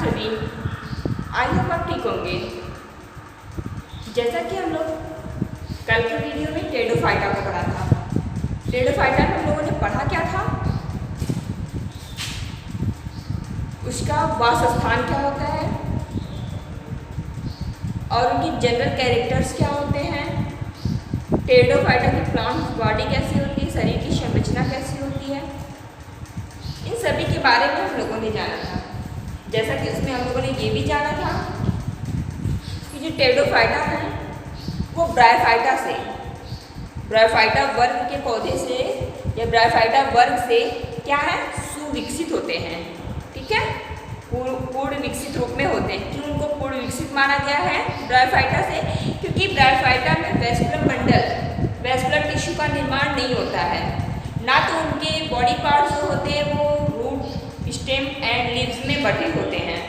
सभी, I hope आप ठीक होंगे। जैसा कि हम लोग कल के वीडियो में टेरिडोफाइटा को पढ़ा था। टेरिडोफाइटा में हम लोगों ने पढ़ा क्या था, उसका वासस्थान क्या होता है और उनकी जनरल कैरेक्टर्स क्या होते हैं, टेरिडोफाइटा की प्लांट बॉडी कैसी होती है, शरीर की संरचना कैसी होती है, इन सभी के बारे में हम लोगों ने जाना था। जैसा कि उसमें हम लोगों ने ये भी जाना था कि जो टेरिडोफाइटा है वो ब्रायोफाइटा वर्ग के पौधे से या ब्रायोफाइटा वर्ग से क्या है, सुविकसित होते हैं। ठीक है, पूर्ण विकसित रूप में होते हैं। क्यों उनको पूर्ण विकसित माना गया है ब्रायोफाइटा से? क्योंकि ब्रायोफाइटा में वेस्कुलर बंडल, वेस्कुलर टिश्यू का निर्माण नहीं होता है, ना तो उनके बॉडी पार्ट्स जो होते हैं वो रूट, स्टेम एंड लीव्स में बटे होते हैं,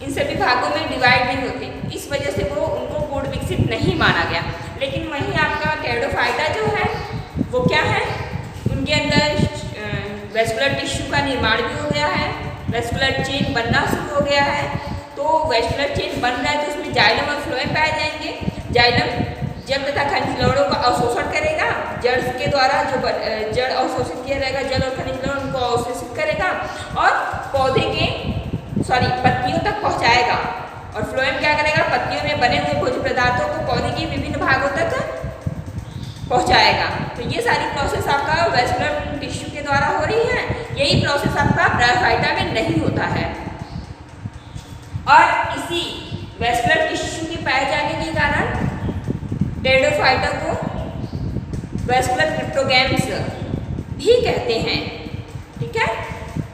इन सभी भागों में डिवाइड नहीं होते। इस वजह से वो उनको पूर्ण विकसित नहीं माना गया। लेकिन वहीं आपका टेरिडोफाइटा जो है वो क्या है, उनके अंदर वेस्कुलर टिश्यू का निर्माण भी हो गया है, वेस्कुलर चेन बनना शुरू हो गया है। तो वेस्कुलर चेन बन रहा है तो उसमें जाइलम और फ्लोएम पाए जाएंगे। जाइलम जल तथा खनिज लवणों का अवशोषण करेगा, जड़ के द्वारा जो जड़ अवशोषित किया जाएगा, जल और खनिज लवण उनको अवशोषित करेगा और पौधे के पत्तियों तक पहुंचाएगा। और फ्लोएम क्या करेगा, पत्तियों में बने हुए भोज्य पदार्थों को पौधे के विभिन्न भागों तक पहुंचाएगा। तो ये सारी प्रोसेस आपका वेस्कुलर टिश्यू के द्वारा हो रही है। यही प्रोसेस आपका ब्रायोफाइटा में नहीं होता है। और इसी वेस्कुलर टिश्यू के पाए जाने के कारण टेरिडोफाइटा को वेस्कुलर क्रिप्टोगैम्स भी कहते हैं। ठीक है,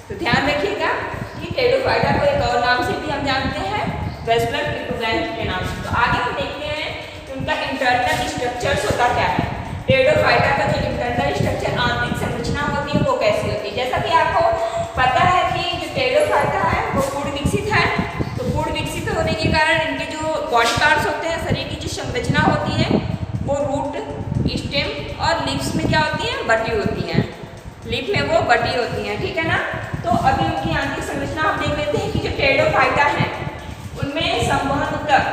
तो ध्यान रखिएगा कि टेरिडोफाइटा को एक और नाम से भी हम जानते हैं, वेस्कुलर क्रिप्टोगैम्स के नाम से। तो आगे हम देखते हैं कि उनका इंटरनल स्ट्रक्चर्स होता क्या है। टेरिडोफाइटा का जो इंटरनल स्ट्रक्चर, आंतरिक संरचना होती है वो कैसी होती है। जैसा कि आपको पता है कि जो टेरिडोफाइटा है वो पूर्ण विकसित है। तो पूर्ण विकसित होने के कारण इनके जो बॉडी पार्ट्स होते हैं, शरीर की जो संरचना होती है वो रूट, स्टेम और लीव्स में क्या होती है, बटी होती हैं। लीफ में वो बटी होती हैं। ठीक है ना। तो अभी उनकी आंतरिक संरचना हम देख लेते हैं कि जो टेरिडोफाइटा है उनमें संवहन ऊतक,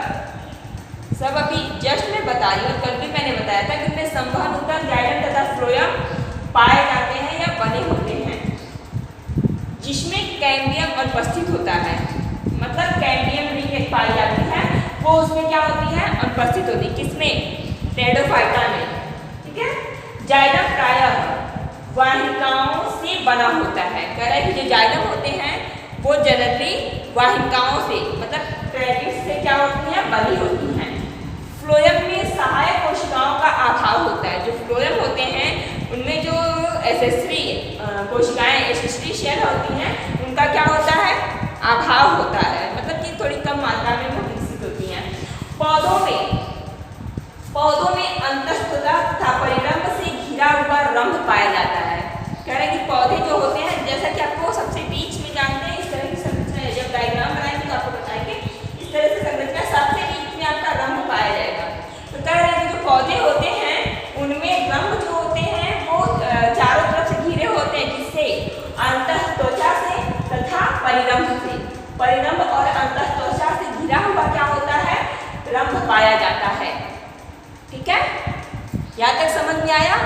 सब अभी जस्ट मैं बता रही हूँ, कल भी मैंने बताया था कि उनमें संवहन ऊतक, जाइलम तथा फ्लोएम पाए जाते हैं या बने होते हैं, जिसमें कैम्बियम अनुपस्थित होता है। मतलब कैम्बियम रिंग पाई जाती है, वो उसमें क्या होती है, अनुपस्थित होती है। किसमें? टेरिडोफाइटा में। ठीक है, जाइलम प्रायः वाहिकाओं से बना होता है। कह रहा है कि जो जाइलम होते हैं वो जनरली वाहिकाओं से, मतलब ट्रैकिट्स से क्या होती हैं, बनी होती हैं। फ्लोएम में सहायक कोशिकाओं का अभाव होता है। जो फ्लोएम होते हैं उनमें जो एसेसरी कोशिकाएं, एसेसरी सेल होती हैं, उनका क्या होता है, अभाव होता है। मतलब कि थोड़ी कम मात्रा में वो विकसित होती हैं। पौधों में अंतःस्थिता तथा परिरंभ से घिरा हुआ रंभ पाया जाता है। कह रहे हैं कि पौधे जो होते हैं, जैसा कि आपको सबसे बीच में जानते हैं इस तरह की संरचना है, जब डायग्राम बनाएंगे तो आपको बताएंगे इस तरह से संरचना, सबसे बीच में आपका रंभ पाया जाएगा। तो कह रहे हैं कि जो पौधे होते हैं उनमें रंभ जो होते हैं वो चारों तरफ से घिरे होते हैं। किससे? अंतःत्वचा से तथा परिरंभ से। परिरंभ और अंतःत्वचा से घिरा हुआ क्या होता है, रंभ पाया जाता है। ठीक है, यहाँ तक समझ में आया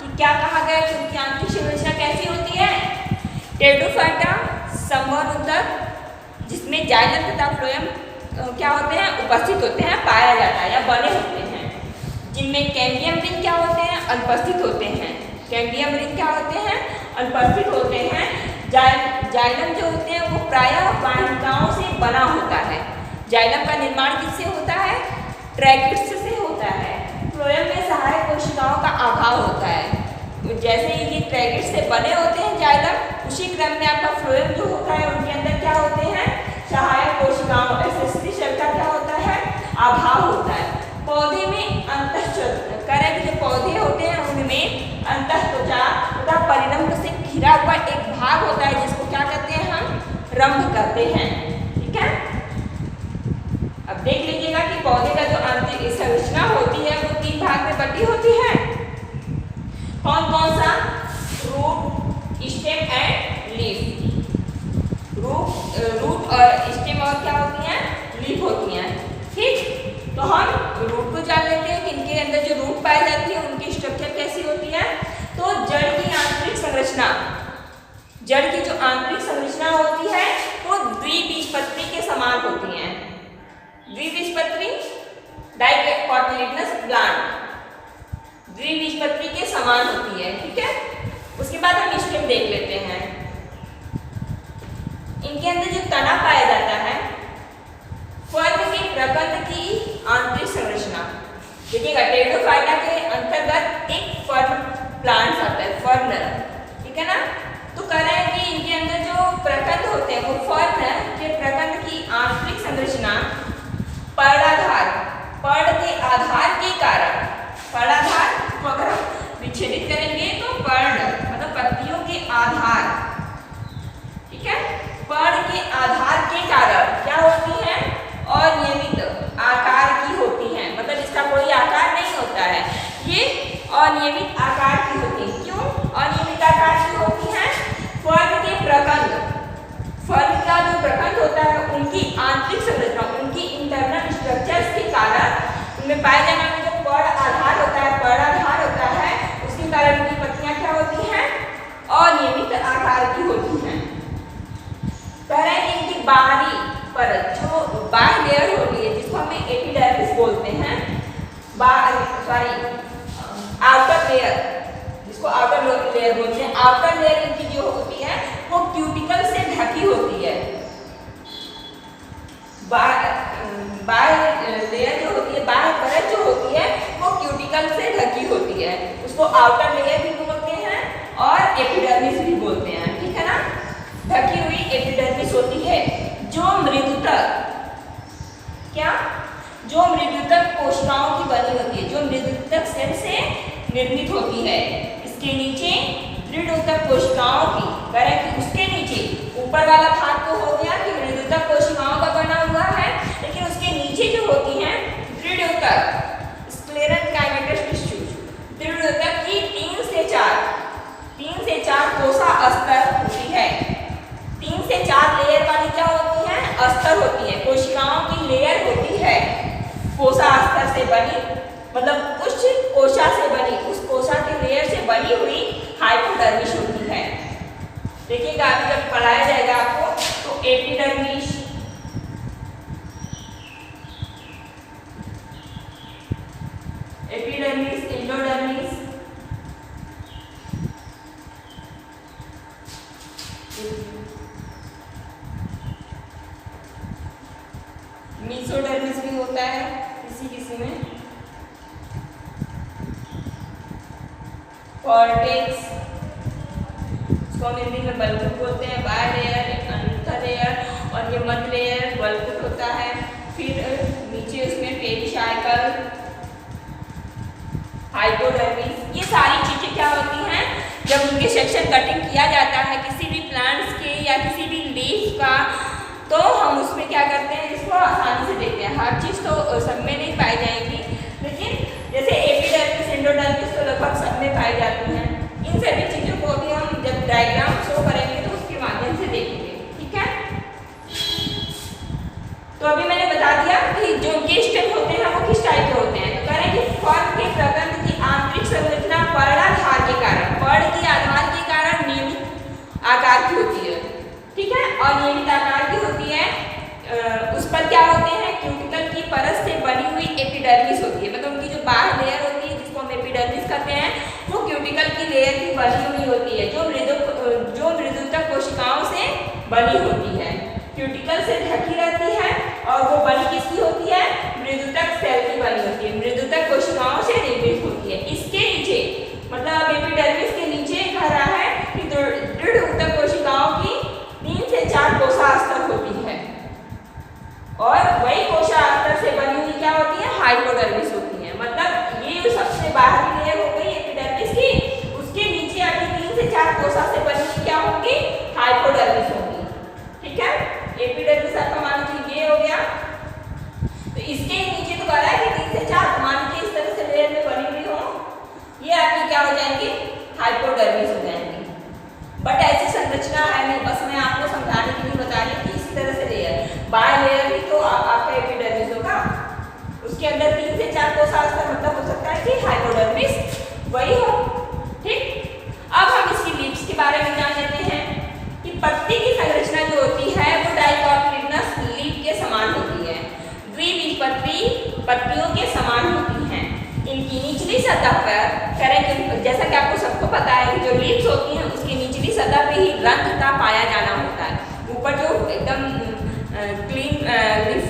कि क्या कहा गया कि उनकी आंतरिक संरचना कैसी होती है। टेरिडोफाइटा संवहन ऊतक जिसमें जाइलम तथा फ्लोएम क्या होते हैं, उपस्थित होते हैं, पाया जाता है या बने होते हैं, जिनमें कैम्बियम रिंग क्या होते हैं, अनुपस्थित होते हैं। कैम्बियम रिंग क्या होते हैं, अनुपस्थित होते हैं। जाइलम जो होते हैं वो प्रायः वाहिकाओं से बना होता है। जाइलम का निर्माण किससे होता है, ट्रैकिट्स से होता है। फ्लोएम में सहायक कोशिकाओं का अभाव होता है। जैसे ही ये ट्रैकिट्स से बने होते हैं जाइलम, उसी क्रम में आपका फ्लोएम जो होता है उनके अंदर क्या होते हैं, सहायक कोशिकाओं, एसेसरी सेल का क्या होता है, अभाव होता है। पौधे में अंतःत्वचा, जो पौधे होते हैं उनमें अंतःत्वचा तथा परिरंभ से घिरा हुआ एक भाग होता है, जिसको क्या कहते हैं, हम रंभ कहते हैं। ठीक है, अब देख लीजिएगा कि पौधे का जो आंतरिक संरचना होती है वो 3 भाग में बटी होती है। कौन कौन सा? Root, stem and leaf. Root, root और स्टेम और क्या होती हैं, लीफ होती हैं। ठीक, तो हम रूट को जान लेते हैं कि इनके अंदर जो रूट पाई जाती है उनकी स्ट्रक्चर कैसी होती है। तो जड़ की आंतरिक संरचना, जड़ की जो आंतरिक संरचना होती है वो द्विबीजपत्री के समान होती है। द्विबीजपत्री, डाइकोटिलेडनस प्लांट, द्विबीजपत्री के समान होती है। ठीक है, उसके बाद हम स्टेम देख लेते हैं। इनके अंदर जो तना पाया जाता है, फर्न के प्रकंद की आंतरिक संरचना, देखिएगा टेरिडोफाइटा के अंतर्गत एक फर्न प्लांट आता है, फर्न, ठीक है ना। तो कह रहे हैं कि इनके अंदर जो प्रकंद होते हैं वो फर्न के प्रकंद की आंतरिक संरचना पर्णाधार, पर्ण के आधार के कारण, पर्णाधार को अगर हम विच्छेदित करेंगे तो पर्ण मतलब पत्तियों के आधार, ठीक है, पर्ण के आधार के कारण क्या होती है, अनियमित आकार की होती है। मतलब इसका कोई आकार नहीं होता है, ये अनियमित आकार की होती है। क्यों अनियमित आकार की होती है? फर्न के प्रकंद, फर्न का जो प्रकंद होता है उनकी आंतरिक संरचना, उनकी इंटरनल स्ट्रक्चर्स के कारण उनमें पाए जाने वाले जो पर्ण आधार होता है, पर्णाधार होता है, उसके कारण उनकी पत्तियां क्या होती हैं, अनियमित आकार की होती हैं। कह रहे हैं कि इनकी बाहरी परत, जो बाह्य लेयर होती है जिसको हम एपिडर्मिस बोलते हैं, आउटर लेयर, जिसको आउटर लेयर बोलते हैं, आउटर लेयर इनकी जो होती है वो क्यूटिकल से ढकी होती है। बाह्य लेयर जो होती है, बाह्य परत जो होती है वो क्यूटिकल से ढकी होती है, उसको आउटर लेयर भी बोलते हैं और एपिडर्मिस भी बोलते हैं। ठीक है ना, ढकी हुई एपिडर्मिस होती है जो मृदुतक, क्या, जो मृदुतक कोशिकाओं की बनी होती है, जो मृदुतक सेल से निर्मित होती है। इसके नीचे दृढ़ कोशिकाओं की, करें कि उसके नीचे ऊपर वाला भाग तो हो गया कि मृदुतक कोशिकाओं का बना हुआ है, लेकिन उसके नीचे जो होती हैं दृढ़ स्क्लेरेन्काइमेटस टिश्यूज, दृढ़ की 3 से 4 कोसा अस्तर होती है। 3 से 4 लेयर वाली क्या होती है, अस्तर होती है, कोशिकाओं की लेयर होती है कोसा अस्तर से बनी, मतलब कुछ कोशा से बनी, उस कोशा के लेयर से बनी हुई हाइपोडर्मिस होती है। देखिएगा अभी जब पढ़ाया जाएगा आपको तो एपिडर्मिस, एपिडर्मिस, एंडोडर्मिस, मीसोडर्मिस भी होता है किसी में, कॉर्टेक्स, इसको हम हिंदी में बल्कुट बोलते हैं, बाह्य लेयर, अंतर लेयर और ये मध्य लेयर बल्कुट होता है। फिर नीचे उसमें पेरिसाइकल, हाइपोडर्मिस, ये सारी चीजें क्या होती हैं, जब उनके सेक्शन कटिंग किया जाता है किसी भी प्लांट्स के या किसी भी लीफ का, तो हम उसमें क्या करते हैं, इसको आसानी से देखते हैं। हर चीज़ तो सब में नहीं पाई जाएगी, लेकिन जैसे एपिडर्मिस, एंडोडर्मिस तो लगभग सब में पाई जाती हैं। इन सभी चीज़ों को भी हम जब डायग्राम शो करेंगे तो उसके माध्यम से देखेंगे। ठीक है, तो अभी मैंने बता दिया कि जो उनके स्टेम होते हैं वो किस टाइप के होते हैं। तो करें कि फर्न के प्रकंद की आंतरिक संरचना पर्णाधार के कारण, पर्ण के आधार के कारण नियमित आकार की होती है। ठीक है, और नियमित आकार की होती है, उस पर क्या होते हैं, क्यूटिकल की परत से बनी हुई एपिडर्मिस होती है। मतलब उनकी जो बाह्य लेयर होती है जिसको हम एपिडर्मिस कहते हैं, वो क्यूटिकल की लेयर की बनी हुई होती है, जो मृदुतक कोशिकाओं से बनी होती है, क्यूटिकल से ढकी रहती है और वो बनी किसकी होती है, मृदुतक सेल की बनी होती है, मृदुतक कोशिकाओं से निर्मित होती है। इसके नीचे मतलब एपिडर्मिस के नीचे कह रहा है कि दृढ़ ऊतक कोशिकाओं की 3 से 4 कोशा अस्तर होती है और वही कोशा अस्तर से बनी हुई क्या होती है, हाइपोडर्मिस होती है। मतलब ये सबसे बाहरी लेयर हो गई एपिडर्मिस की, उसके नीचे अभी 3 से 4 कोशा से बनी हुई क्या होंगी, हाइपोडर्मिस होगी। ठीक है, एपिडर्मिस आपका मान लीजिए ये हो गया, तो इसके नीचे तो कह रहा है कि 3 से 4 मान लीजिए इस तरह से लेयर में बनी हुई हो, ये आपकी क्या हो जाएंगे, हाइपोडर्मिस हो जाएंगे। बट ऐसी संरचना है नहीं, बस मैं आपको समझाने के लिए बता रही थी बायलेयर भी तो आपका एपिडर्मिस होगा, उसके अंदर 3 से 4 कोशिकाएं, का मतलब हो सकता है कि हाइपोडर्मिस वही हो। ठीक, अब हम इसकी लीव्स के बारे में जान लेते हैं कि पत्ती की संरचना जो होती है वो डाइकोटिलिडनस लीफ के समान होती है, द्विबीजपत्री पत्तियों के समान होती हैं। इनकी निचली सतह पर करें, जैसा कि आपको सबको पता है कि जो लीव्स होती हैं उसकी निचली सतह पे ही रंग का पाया जाना होता है। ऊपर जो एकदम क्लीन लीफ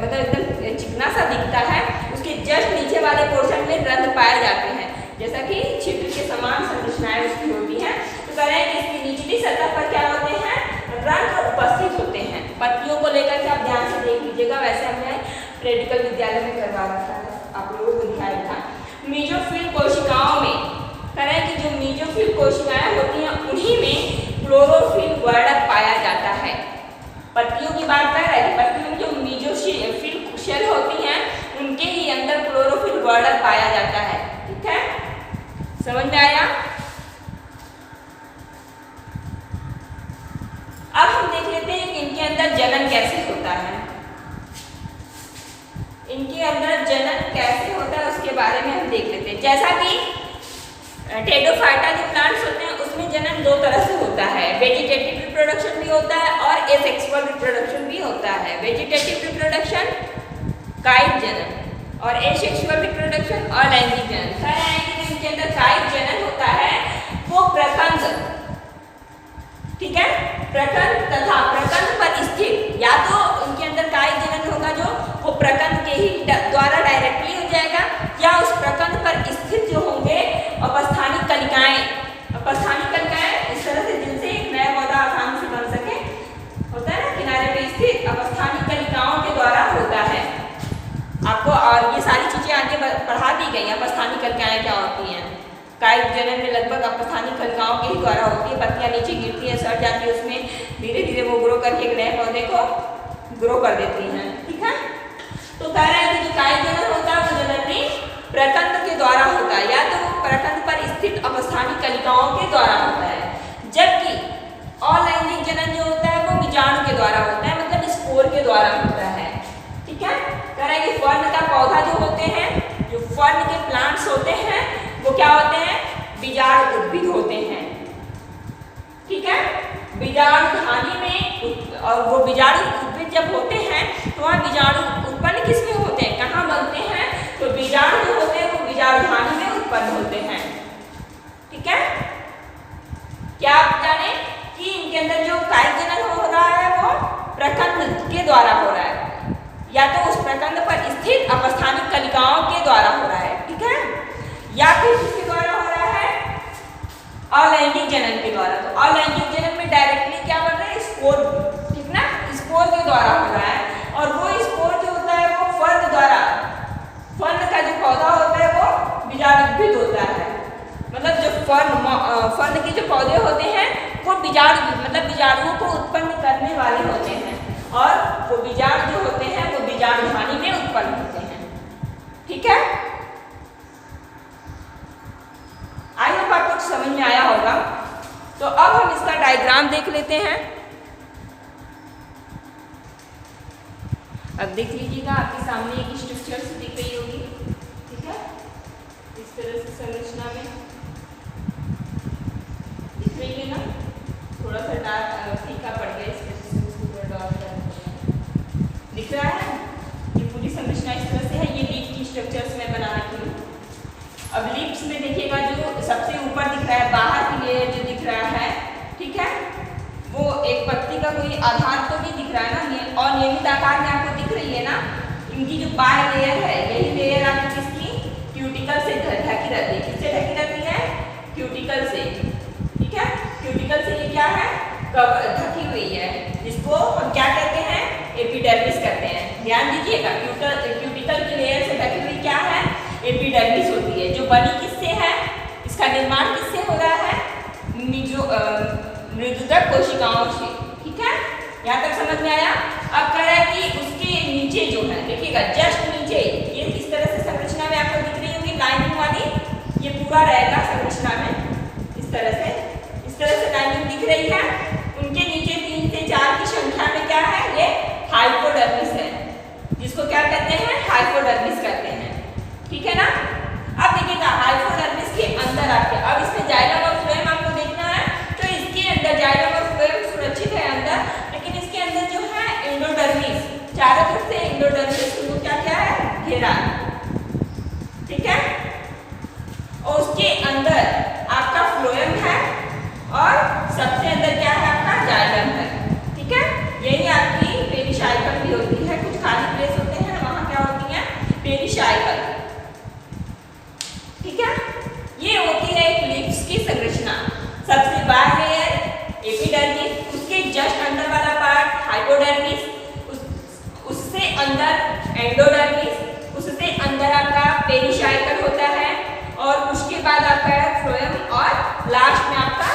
मतलब एकदम चिकना सा दिखता है, उसके जस्ट नीचे वाले पोर्शन में रंग पाए जाते हैं, जैसा कि छिद्र के समान संरचनाएं उसकी होती हैं। तो कह रहे हैं कि इसकी निचली सतह पर क्या होते हैं, रंग उपस्थित होते हैं। पत्तियों को लेकर के आप ध्यान से देख लीजिएगा, वैसे हमने प्रेडिकल विद्यालय में करवा रखा है, आप लोगों को दिखाया था। मीजोफिल कोशिकाओं में कह रहे हैं कि जो मीजोफिल कोशिकाएं होती हैं उन्हीं में क्लोरोफिल वर्णक पाया जाता है। पत्तियों की बात कर रहे हैं, पत्तियों में जो मीजोफिल शेल होती हैं उनके ही अंदर क्लोरोफिल वर्णक पाया जाता है। ठीक है, समझ में आया? अब हम देख लेते हैं कि इनके अंदर जनन कैसे होता है। इनके अंदर जनन कैसे होता है उसके बारे में हम देख लेते हैं। जैसा कि टेडोफाइटा जो प्लांट्स होते हैं उसमें जनन 2 तरह से होता है, वेजिटेटिव रिप्रोडक्शन भी होता है और एसेक्सुअल रिप्रोडक्शन भी होता है। वेजिटेटिव रिप्रोडक्शन कायिक जनन और एसेक्सुअल रिप्रोडक्शन अलैंगिक जनन। कह रहे हैं कि इनके अंदर कायिक जनन होता है वो प्रकंद, ठीक है, प्रकंद तथा प्रकंद पर स्थित, या तो उनके अंदर कायिक जनन होगा जो वो प्रकंद के ही द्वारा डायरेक्टली हो जाएगा, या उस प्रकंद पर स्थित जो होंगे अपस्थानिक कलिकाएं। अपस्थानिक कलिकाएं इस तरह से जिनसे एक नया पौधा आसानी से बन सके, होता है ना, किनारे पे स्थित अपस्थानिक कलिकाओं के द्वारा होता है। आपको और ये सारी चीजें आगे पढ़ा दी गई। अपस्थानिक कलिकाएं क्या होती हैं? कायिक जनन में लगभग अपस्थानिक कलिकाओं के ही द्वारा होती है। पत्तियां नीचे गिरती है, सड़ जाती है, उसमें धीरे धीरे वो ग्रो करके एक नए पौधे को ग्रो कर देती हैं। ठीक है, तो कह रहे हैं कि जो कायिक जनन होता है वो जनननी प्रकंद के द्वारा होता है, या तो प्रकंद पर स्थित अपस्थानिक कलिकाओं के द्वारा होता है, जबकि अलैंगिक जनन जो होता है वो बीजाणु के द्वारा होता है, मतलब स्पोर के द्वारा होता है। ठीक है, कह रहे हैं कि फर्न का पौधा जो होते हैं, जो फर्न के प्लांट्स होते हैं वो क्या होते हैं, बीजाणु उद्भिद होते हैं। ठीक है, बीजाणु धानी में, और वो बीजाणु उद्भिद जब होते हैं तो वहाँ बीजाणु उत्पन्न किसमें होते हैं, कहाँ बनते हैं, तो बीजाणु जो होते हैं वो बीजाणु धानी में उत्पन्न होते हैं। ठीक है, क्या आप जाने कि इनके अंदर जो कायिक जनन हो रहा है वो प्रकंद के द्वारा हो रहा है, या तो उस प्रकंद पर स्थित अपस्थानिक कलिकाओं के द्वारा हो रहा है। ठीक है, या फिर किसके द्वारा हो रहा है, अलैंगिक जनन के द्वारा। तो अलैंगिक जनन में डायरेक्टली क्या बन रहा है, स्पोर, ठीक ना, स्पोर के द्वारा हो रहा है, और वो स्पोर जो होता है वो फर्न द्वारा, फर्न का जो पौधा होता है वो बीजाणुद्भिद होता है। मतलब जो फर्न के जो पौधे होते हैं वो बीजाणु, मतलब बीजाणुओं को उत्पन्न करने वाले होते हैं, और वो बीजाणु जो होते हैं वो बीजाणु धानी में उत्पन्न होते हैं। ठीक है, आई होप आपको समझ में आया होगा। तो अब हम इसका डायग्राम देख लेते हैं। अब देख लीजिएगा, आपके सामने एक स्ट्रक्चर से दिख रही होगी। ठीक है, इस तरह से संरचना में दिख रही है ना, थोड़ा सा डार्क फीका पड़ गया, इस वजह से उसको थोड़ा डार्क कर दिख रहा है। ये पूरी संरचना इस तरह से है। ये लीफ की स्ट्रक्चर्स में बना रखी हूँ। अब लीव्स में देखिएगा जो सबसे ऊपर दिख रहा है, बाहर की लेयर जो दिख रहा है, ठीक है, वो एक पत्ती का कोई आधार तो नहीं दिख रहा है ना, ये और नियमित आकार में आपको दिख रही है ना। इनकी जो बाहर लेयर है, यही लेयर आपकी किसकी, क्यूटिकल से ढकी रहती है। किससे ढकी रहती है, क्यूटिकल से। ठीक है, क्यूटिकल से ये क्या है, ढकी हुई है, जिसको हम क्या कहते हैं, एपिडर्मिस कहते हैं। ध्यान दीजिएगा, क्यूटिकल की लेयर से ढकी हुई क्या है, एपिडर्मिस होती है, जो बनी किससे है, इसका निर्माण किससे हो रहा है, मृदुदक कोशिकाओं से। ठीक है, यहाँ तक समझ में आया। अब कह रहा है कि उसके नीचे जो है, देखिएगा जस्ट नीचे, ये इस तरह से संरचना में आपको दिख रही होगी लाइनिंग वाली, ये पूरा रहेगा संरचना में इस तरह से लाइनिंग दिख रही है। उनके नीचे 3 से 4 की संख्या में क्या है, ये हाइपोडर्मिस है, जिसको क्या कहते हैं, हाइपोडर्मिस कहते हैं। ठीक है ना। अब देखिएगा हाइपोडर्मिस के अंदर आपके, अब इसमें जाइलम और फ्लोएम आपको देखना है, तो इसके अंदर जाइलम और फ्लोएम सुरक्षित है अंदर, लेकिन इसके अंदर जो है एंडोडर्मिस, चारों तरफ से एंडोडर्मिस को क्या है, घेरा। ठीक है। और उसके अंदर आपका फ्लोएम है और सबसे अंदर क्या है, आपका जाइलम है। ठीक है। यही आपकी पेरिसाइकल भी होती है, कुछ खाली प्लेस होते हैं वहां क्या होती है, पेरिसाइकल। ठीक है। ये होती है एक लिप्स की संरचना। सबसे बाहर लेयर एपिडर्मिस, उसके जस्ट अंदर वाला पार्ट हाइपोडर्मिस, उससे अंदर एंडोडर्मिस, उससे अंदर आपका पेरिसाइकल होता है, और उसके बाद आपका फ्लोएम, और लास्ट में आपका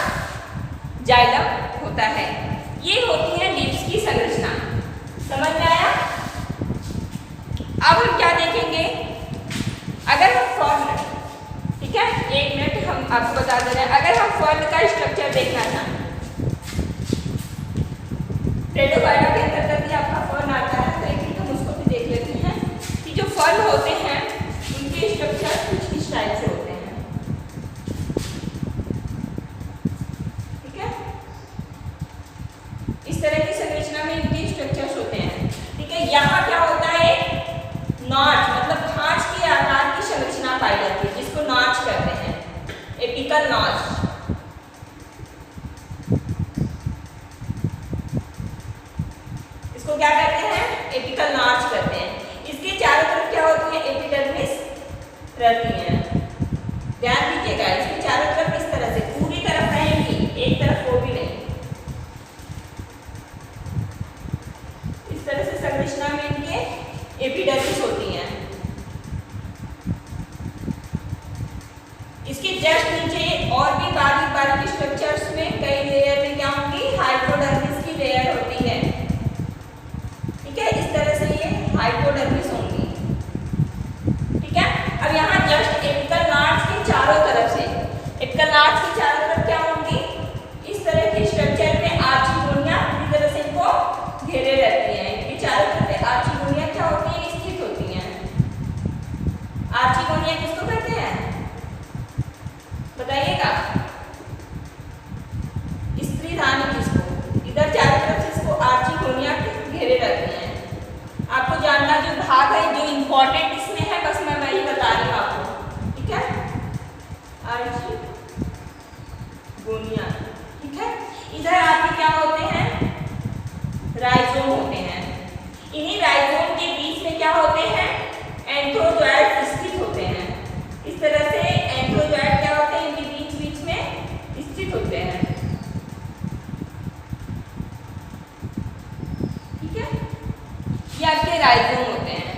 जाइलम होता है। ये होती है लिप्स की संरचना। समझ में आया। अब हम क्या देखेंगे, अगर हम फॉर्म, ठीक है, एक मिनट हम आपको बता दे रहे हैं, अगर हम फॉर्म का स्ट्रक्चर देखना चाहें, टेडोफाइटा के अंतर्गत ही आपका फॉर्म आता है, तो एक मिनट हम उसको भी देख लेते हैं कि जो फॉर्म होते हैं उनके स्ट्रक्चर कुछ इस टाइप से होते हैं। ठीक है। इस तरह की संरचना में इनके स्ट्रक्चर्स होते हैं। ठीक है। यहाँ क्या होता है, नॉच, मतलब खांच के आकार की संरचना पाई जाती है, जिसको नॉच कहते हैं, एपिकल नॉच। इसको क्या कहते हैं, एपिकल नॉच कहते हैं। इसके चारों तरफ क्या होती है, एपिडर्मिस रहती है। ध्यान दीजिएगा, इसके चारों तरफ इस तरह से पूरी तरफ रहेंगी, एक तरफ वो भी नहीं। इस तरह से संरचना में इनके एपिडर्मिस होती है। इसके जस्ट नीचे और भी बारीक बारीक स्ट्रक्चर्स में कई लेयर में क्या होंगी, हाइपोडर्मिस की लेयर होती है। ठीक है। इस तरह से ये हाइपोडर्मिस होंगी। ठीक है। अब यहाँ जस्ट एपिकल नॉच के चारों तरफ से, एपिकल नॉच के चारों तरफ क्या होंगी, इस तरह के स्ट्रक्चर में आर्चिगोनिया पूरी तरह से इनको घेरे रहती है। इनके चारों तरफ से आर्चिगोनिया क्या होती है, स्थित होती है। आर्चिगोनिया किसको कहते हैं, बताइएगा। स्त्री रानी किसको, इधर चारों तरफ से इसको आर्चिगोनिया घेरे रहते हैं। आपको जानना जो भाग है, जो इंपॉर्टेंट इसमें है, बस मैं वही बता रही हूँ आपको। ठीक है। आर्चिगोनिया। ठीक है। इधर आपके क्या होते हैं, राइजोम होते हैं। इन्हीं राइजोम के बीच में क्या होते हैं, एंथ्रोजोइड स्थित होते हैं। इस तरह से एंथ्रोजोइड क्या होते हैं, इनके बीच बीच में स्थित होते हैं। ठीक है। ये आपके राइजोम होते हैं।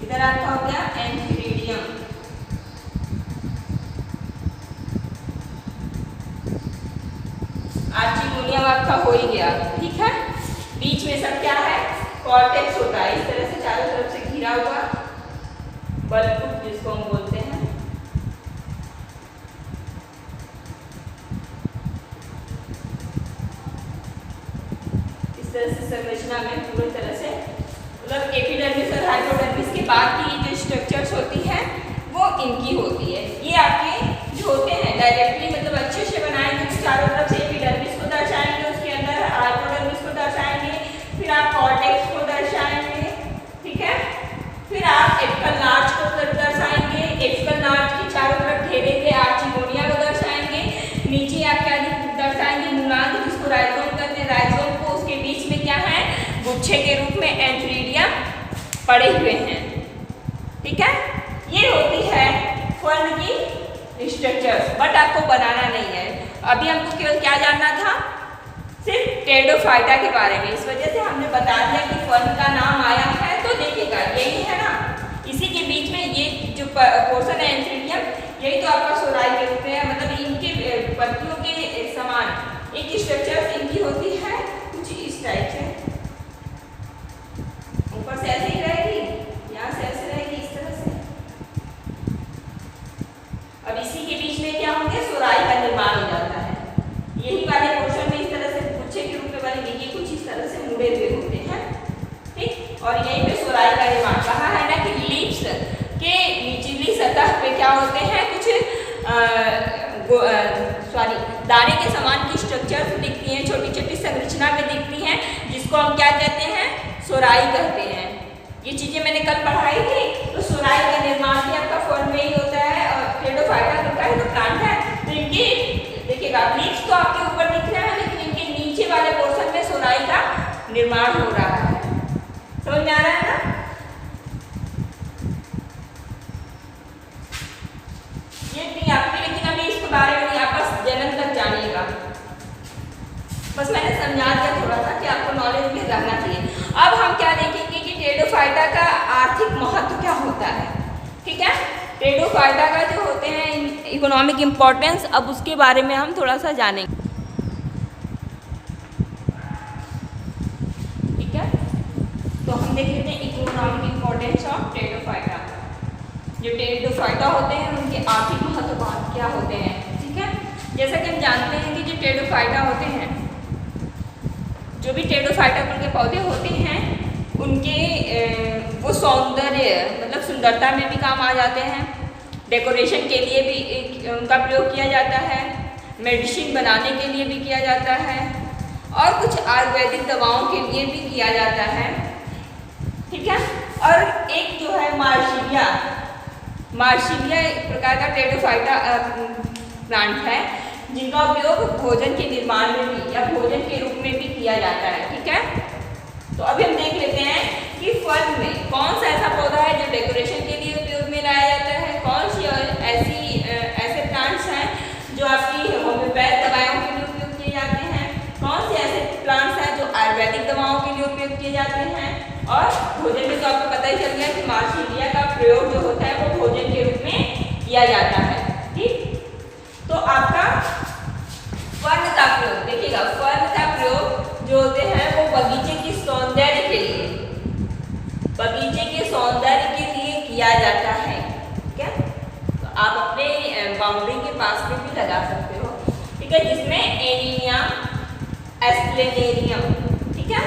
इधर आपका हो गया एंथीरिडियम। आर्चिगोनियम आपका हो ही गया। ठीक है। बीच में सब क्या है, कॉर्टेक्स होता है, इस तरह से चारों तरफ से घिरा हुआ, बल्ब जिसको हम बोलते हैं। इस तरह से संरचना में पूरी तरह से, मतलब एपिडर्मिस और हाइपोडर्मिस के बाद की जो स्ट्रक्चर्स होती है वो इनकी होती है। ये आपके जो होते हैं डायरेक्टली, मतलब अच्छे से बनाएंगे, चारों तरफ से एपिडर्मिस को दर्शाएंगे, उसके अंदर हाइपोडर्मिस को दर्शाएंगे, फिर आप कॉर्टेक्स को दर्शाएंगे। ठीक है। फिर आप एपिकल नॉच को दर्शाएंगे, एपिकल नॉच के चारों तरफ घेरेंगे, आर्चिगोनिया को दर्शाएंगे, नीचे आप क्या दर्शाएंगे, मूलांग जिसको राइजोम कहते हैं, राइजोम को, उसके बीच में क्या है, गुच्छे के रूप में एंथीरिडियम पड़े हुए हैं। ठीक है। ये होती है फर्न की स्ट्रक्चर्स, बट आपको बनाना नहीं है। अभी हमको केवल क्या जानना था, सिर्फ टेडोफाइटा के बारे में। इस वजह से हमने बता दिया कि फर्न का नाम आया है, तो देखिएगा यही है ना, इसी के बीच में ये जो पोर्शन है एंथीरिडियम, यही तो आपका सोराई के रूप में, मतलब इनके पत्तियों के समान एक स्ट्रक्चर इनकी होती है, कुछ इस टाइप से। ऊपर से ऐसे ही रहेगी, यहाँ से ऐसे रहेगी, इस तरह से। दाने के समान की स्ट्रक्चर दिखती हैं, छोटी छोटी संरचना में दिखती हैं, जिसको हम क्या कहते हैं, सोराई कहते हैं। ये चीज़ें मैंने कल पढ़ाई थी। तो सोराई का निर्माण भी आपका फर्न में ही होता है। और टेरिडोफाइटा का तो प्लांट है, तो इनके देखिएगा लीव्स तो आपके ऊपर दिख रहा है, लेकिन इनके नीचे वाले पोर्शन में सोराई का निर्माण हो रहा है। समझ में आ रहा है ना? ये नहीं आपकी, लेकिन अभी इसके बारे में नहीं, आप बस जनन तक जानिएगा। बस मैंने समझा दिया थोड़ा सा कि आपको नॉलेज में रहना चाहिए। अब हम क्या देखेंगे कि टेरिडोफाइटा का आर्थिक महत्व क्या होता है। ठीक है, टेरिडोफाइटा का जो होते हैं इकोनॉमिक इम्पोर्टेंस, अब उसके बारे में हम थोड़ा सा जानेंगे। ठीक है, तो हम देख लेते हैं इकोनॉमिक इम्पोर्टेंस ऑफ टेरिडोफाइटा। जो टेरिडोफाइटा होते हैं उनके आर्थिक महत्व क्या होते हैं। ठीक है, जैसा कि हम जानते हैं कि जो टेरिडोफाइटा होते हैं, जो भी टेरिडोफाइटा के पौधे होते हैं, उनके वो सौंदर्य मतलब सुंदरता में भी काम आ जाते हैं, डेकोरेशन के लिए भी उनका प्रयोग किया जाता है, मेडिसिन बनाने के लिए भी किया जाता है, और कुछ आयुर्वेदिक दवाओं के लिए भी किया जाता है। ठीक है, और एक जो है मार्सिलिया एक प्रकार का टेरिडोफाइटा प्लांट है, जिनका उपयोग भोजन के निर्माण में भी या भोजन के रूप में भी किया जाता है। ठीक है, तो अभी हम देख लेते हैं कि फल में कौन सा ऐसा पौधा है जो डेकोरेशन के लिए उपयोग में लाया जाता है, कौन सी ऐसे प्लांट्स हैं जो आपकी होम्योपैथ दवाओं के लिए उपयोग किए जाते हैं, कौन से ऐसे प्लांट्स हैं जो आयुर्वेदिक दवाओं के लिए उपयोग किए जाते हैं, और भोजन में तो आपको पता ही चल गया कि मार्सिलिया का प्रयोग जो होता है वो भोजन के रूप में किया जाता है। ठीक, तो आपका फर्न का प्रयोग देखिएगा, फर्न का प्रयोग जो होते हैं वो बगीचे के सौंदर्य के लिए, बगीचे के सौंदर्य के लिए किया जाता है। ठीक है, तो आप अपने बाउंड्री के पास में भी लगा सकते हो। ठीक है, जिसमें एनीनिया, एस्प्लेनेरियम, ठीक है,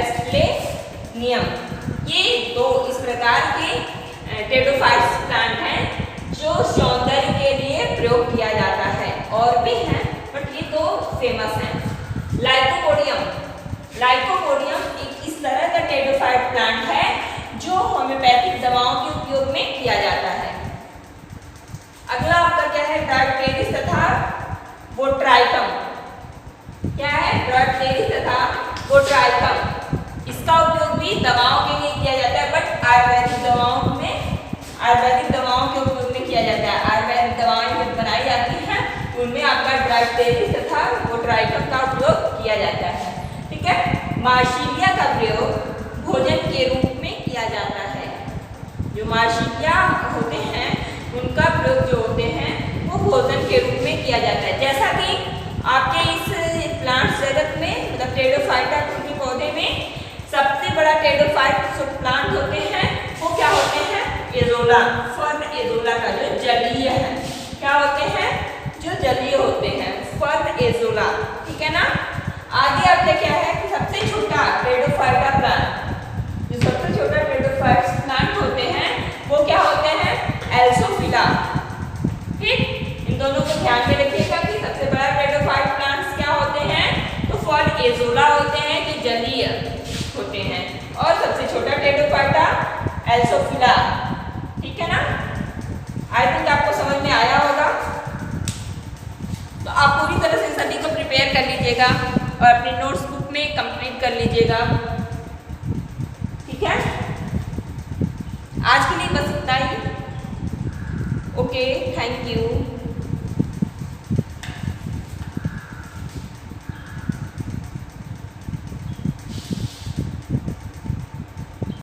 एस्प्लेनियम, ये दो इस प्रकार के टेरिडोफाइट्स प्लांट हैं जो सौंदर्य के लिए प्रयोग किया जाता है। और भी हैं बट ये दो फेमस हैं। लाइकोपोडियम एक इस तरह का टेरिडोफाइट प्लांट है जो होम्योपैथिक दवाओं के उपयोग में किया जाता है। अगला आपका क्या है, ड्रायोप्टेरिस तथा बोट्राइकम। क्या है, ड्रायोप्टेरिस तथा बोट्राइकम। इसका उपयोग भी दवाओं के लिए किया जाता है, बट आयुर्वेदिक दवाओं के उपयोग में किया जाता है। आयुर्वेदिक दवाएं जब बनाई जाती हैं उनमें आपका ड्रायोप्टेरिस तथा बोट्राइकम का उपयोग किया जाता है। ठीक है, मार्सिलिया का प्रयोग भोजन के रूप में किया जाता है। जो मार्सिलिया होते हैं उनका प्रयोग जो होते हैं वो भोजन के रूप में किया जाता है। जैसा कि आपके इस प्लांट जगत में मतलब टेरिडोफाइटा के पौधे में सबसे बड़ा टेरिडोफाइट जो प्लांट होते हैं वो क्या होते हैं, एजोला, फर्न एजोला का जो जलीय है। क्या होते हैं, जो जलीय होते हैं, फर्न एजोला। ठीक है ना। आगे आपने क्या है कि सबसे छोटा टेरिडोफाइटा प्लांट, जो सबसे छोटा टेरिडोफाइट प्लांट होते हैं वो क्या होते हैं, एल्सोफिला। ठीक, इन दोनों को ध्यान में रखिएगा कि सबसे बड़ा टेरिडोफाइट प्लांट्स क्या होते हैं, तो फर्न एजोला होते हैं जो जलीय होते हैं, और सबसे छोटा टेरिडोफाइटा एल्सोफिला। ठीक है ना। आई थिंक आपको समझ में आया होगा। तो आप पूरी तरह से सभी को प्रिपेयर कर लीजिएगा और अपनी नोट्स बुक में कंप्लीट कर लीजिएगा। ठीक है, आज के लिए बस इतना ही। Okay, thank you.